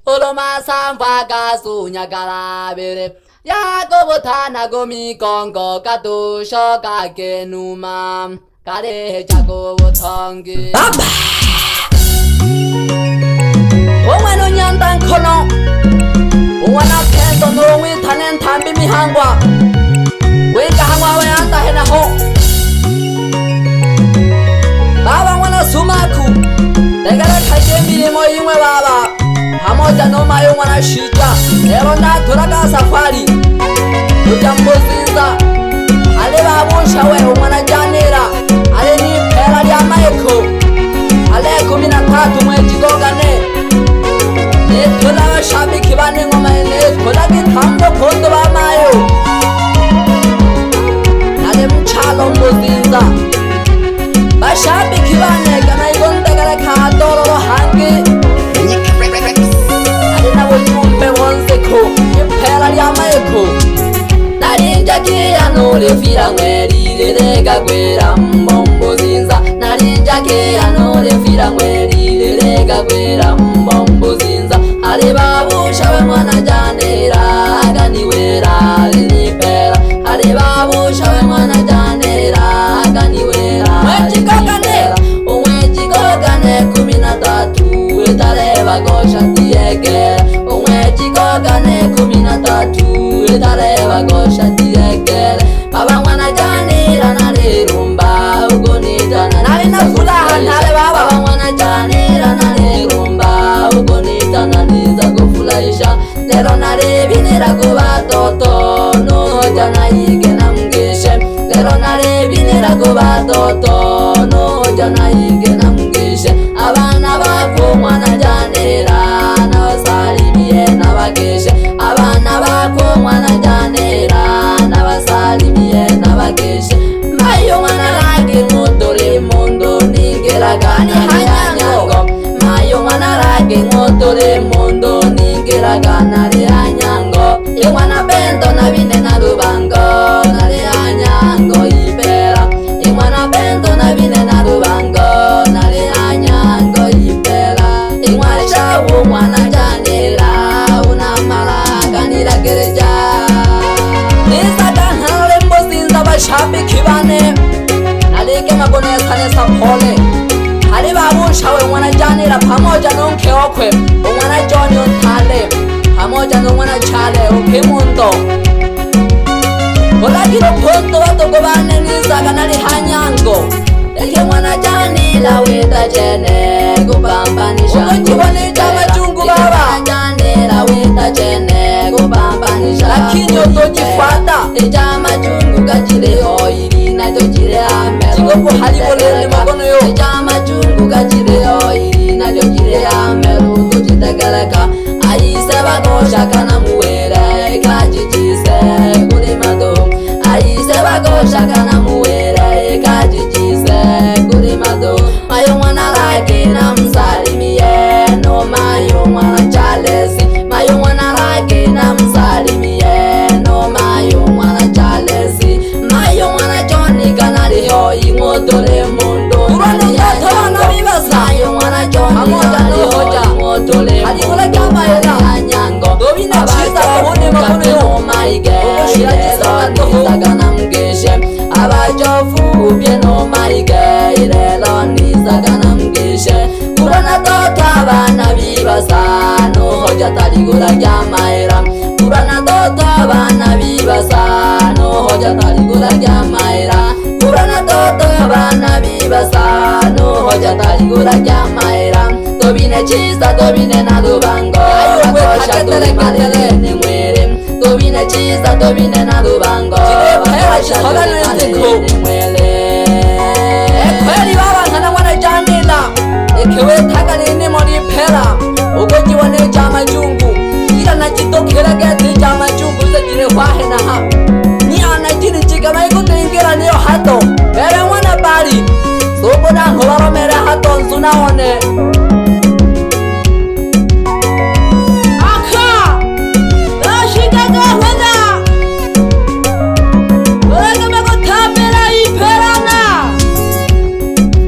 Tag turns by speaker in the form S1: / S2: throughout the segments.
S1: Oloma samvaga sunya galabere. Yago tana gomi kongo kato shoka kenuma. Kare jago tongi. Ongwano nyantan kono. Ongwana pento no wi tanen tambi mi hangwa. Wenga hangwa we anta hena ho. Baba wana sumaku. Tegara kajemi mo yimwe baba. Pamoja no mayo wana shita. Ero na turaka safari. Ujambozinza. Ale babu shawe wana janera. Ale ni pera ya maeko. Ale 13 mwezi gogane. Ne tula shabiki bane ngoma ne tula kitambo kondo ba mayo. Ale mchalo mbozinza. Bashabiki bane kana igonda gara ka doro hangi. Ale na wumpe wonse ko. Pera ya maeko. Narinja kia no le fira mweri le gagwera mbombozinza. Narinja kia no le fira mweri le gagwera mbombozinza. Ale babu shawe mwana janera agani wera linipera. Ale babu shawe mwana janera agani wera. Mweji gogane, umweji gogane 13 etale bagosha tiegera. Umweji gogane 13 etale bagosha tiegera. Baba mwana janera nale rumba ugonita nale na furaha nale baba mwana janera nale rumba ugonita nale za kufurahisha. Lero nale binira kuba toto no jana yige namgeshe. Lero nale binira kuba toto no jana yige namgeshe. Abana bako mwana janera na wasalimie na bageshe. Abana bako mwana janera na wasalimie na bageshe. Mayo mwana lage ngotore mondo ningeragana hanyango. Mayo mwana lage ngotore mondo ningeragana le hanyango. Ye mwana bento na bine na rubango na le hanyango ipera. Ye mwana bento na bine na rubango na le hanyango ipera. Ye mwana shawu mwana janera una malaga niragereja. Bashabiki bane nalike magone sane sapole. Hali babu shawe mwana janira pamoja no mke okwe. Mwana John ontale pamoja no mwana chale ukimundo. Olagiro ponto batoko bane nizaga nali hanyango. Eke mwana janira weta jene kupambanisha. Ukojibone jama chungu baba janira weta jene kupambanisha. Lakini utojifuata ejama chungu kachire oiri na jojire amero. Chikopo halibole magono yo ejama chungu kachire oiri na jojire amero. Tujitegereka ayise bagosha kana muwere kajijise kulimado. Ayise bagosha kana muwere kajijise kulimado. Mayo mwana lake na msalimie no mayo mwana chalesi. Mayo mwana lake na msalimie no mayo mwana chalesi. Mayo mwana John kanali yo imotole mondo. Urano ngoto na bibasa. Mayo mwana John kanali yo imotole mondo. Alikola kama era nyango. Dobina chiza kuone makono yo maige. Lelo nizaga namgeshe. Abajofu pieno maige. Lelo nizaga namgeshe. Urana tota bana bibasa. No hoja taligula jamaera. Urana tota bana bibasa. No hoja taligula jamaera. Urana tota bana bibasa. No hoja taligula jamaera. Tobine chiza tobine na dubango. Akosha tobine ni mwere. Tobine chiza tobine na dubango. Akosha tobine ni mwere. Ekweli baba nkana mwana janila. Ekewe takani ni mori pera. Ugojiwane jama jungu. Ira na jitokera gete jama jungu zajire wahe na ha. Ni ana jiri chiga na iko tengira niyo hato. Mere mwana bari. Soko na ngolaro mere hato nzuna one.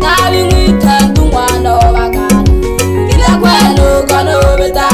S1: Nabi mwita ndungwano bagani. Kile kwenu kono beta.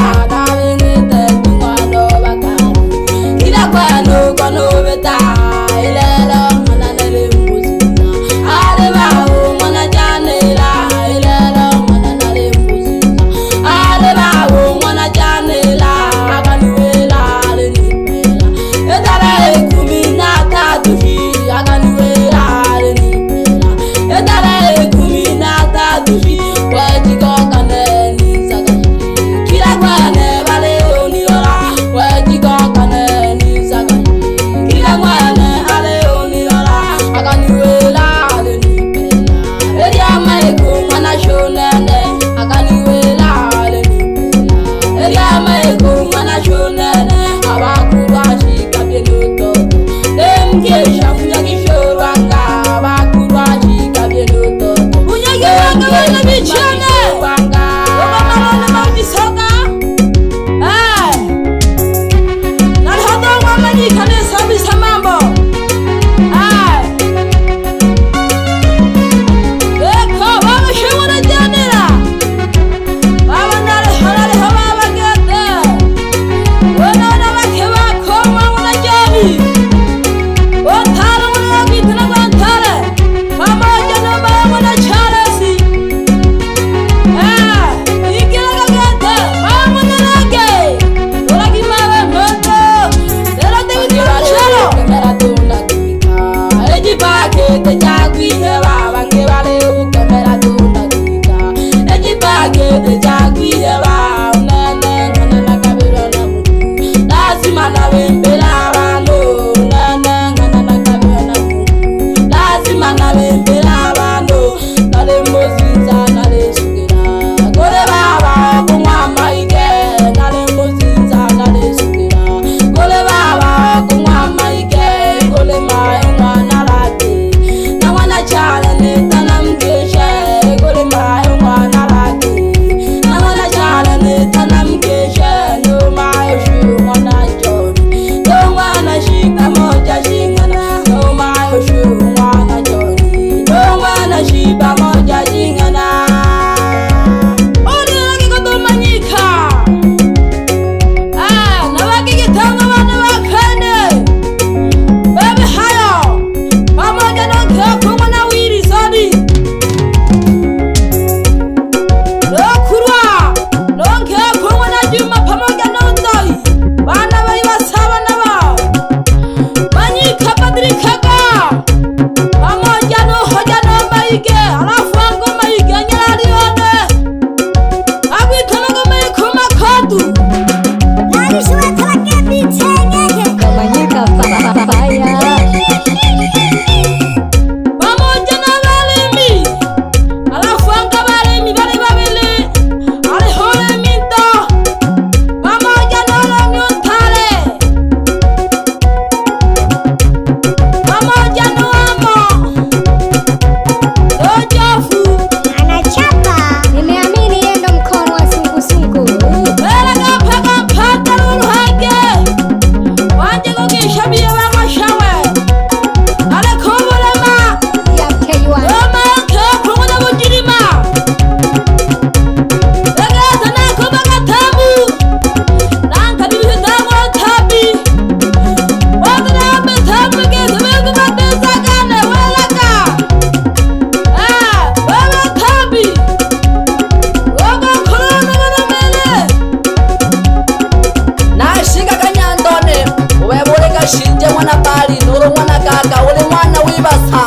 S1: shinje mwana bali nuru mwana gaga uli mwana wibasa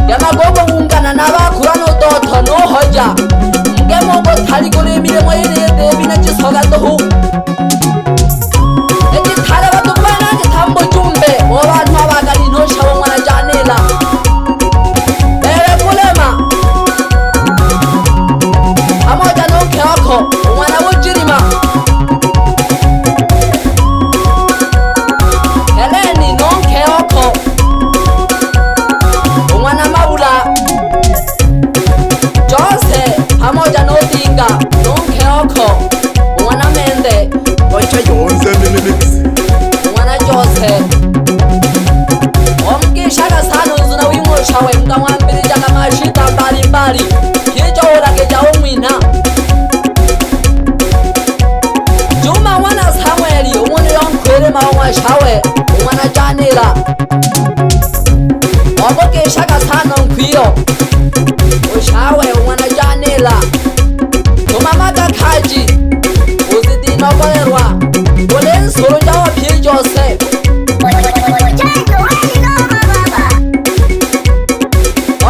S1: yamagogo wungana nabakura n'udoto n'uhoja mugemungo tari kuri imirimo y'irinde binagisoga duhu egitare badukubana gitambo jumbe mu bantu abagari ntosha bo mwana janela bere kulema amoja nuke wako umwana wujirima pamoja n'odinga nonkeoko umwana mende
S2: wacha yonze mix
S1: umwana Jose omkishaka sanuzu na wimoshawe mkamwambirijaga mashita mbalimbali kijourageja umwina Juma mwana Samueli umunu yonkwirima omwashawe umwana Janela omukishaka sano nkwiyo ushawe umwana Janela tumamaka kaji uzidinogolerwa ulensuru jawa phi Jose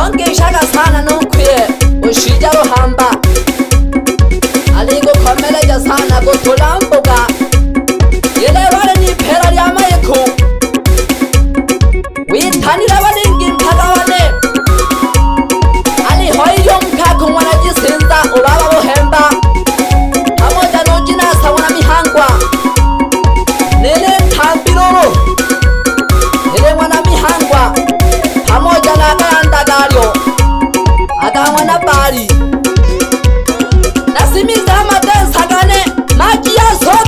S1: ongishaka sana nunkwiye ushija ruhamba alikukhomeleja sana kutulambuka yelewale niphera lya mayiku withanile balingi mphakawane alihoiyo mkhakho mwana jisinza ulala buhemba pamoja nojinasa mwana mihangwa nile nthambiruru nile mwana mihangwa pamoja na akayandagalyo aka mwana bali nasimiza amatensagane maji ya soka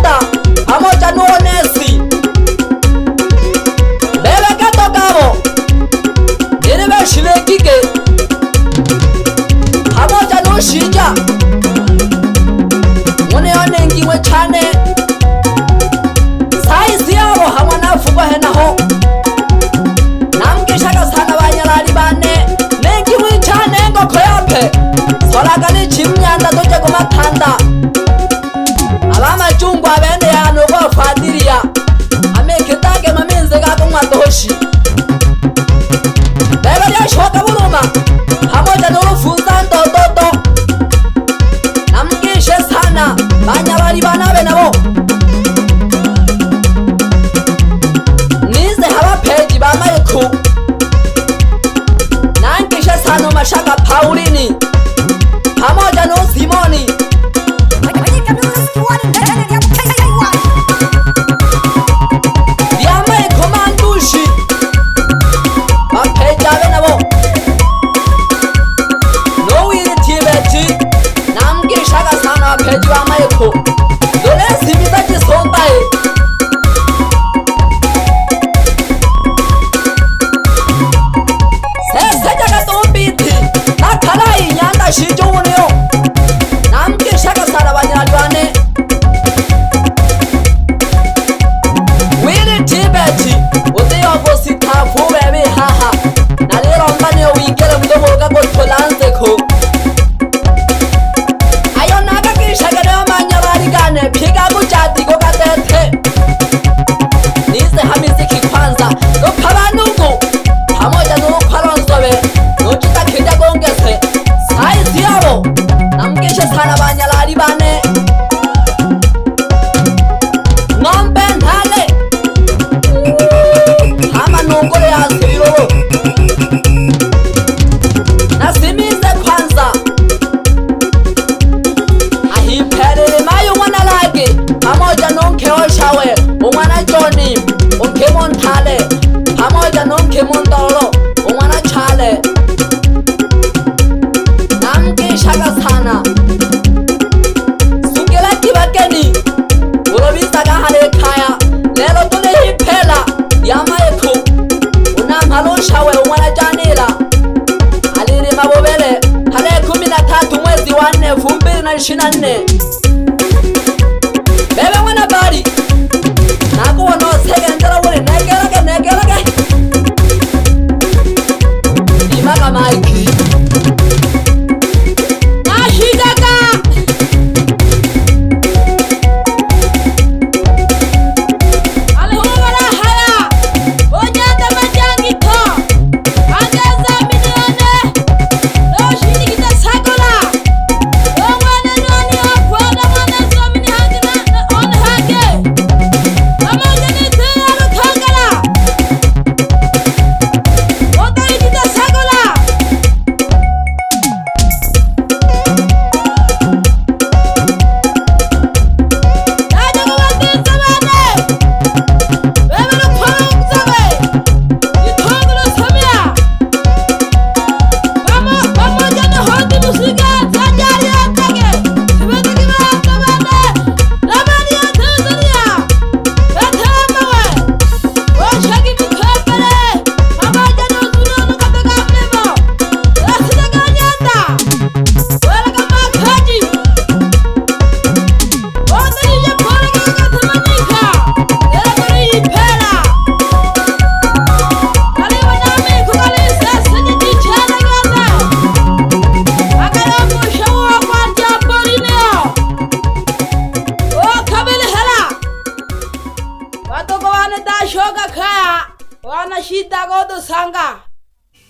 S3: Haya, wana shida godo sanga.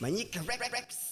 S2: Manyika Rex.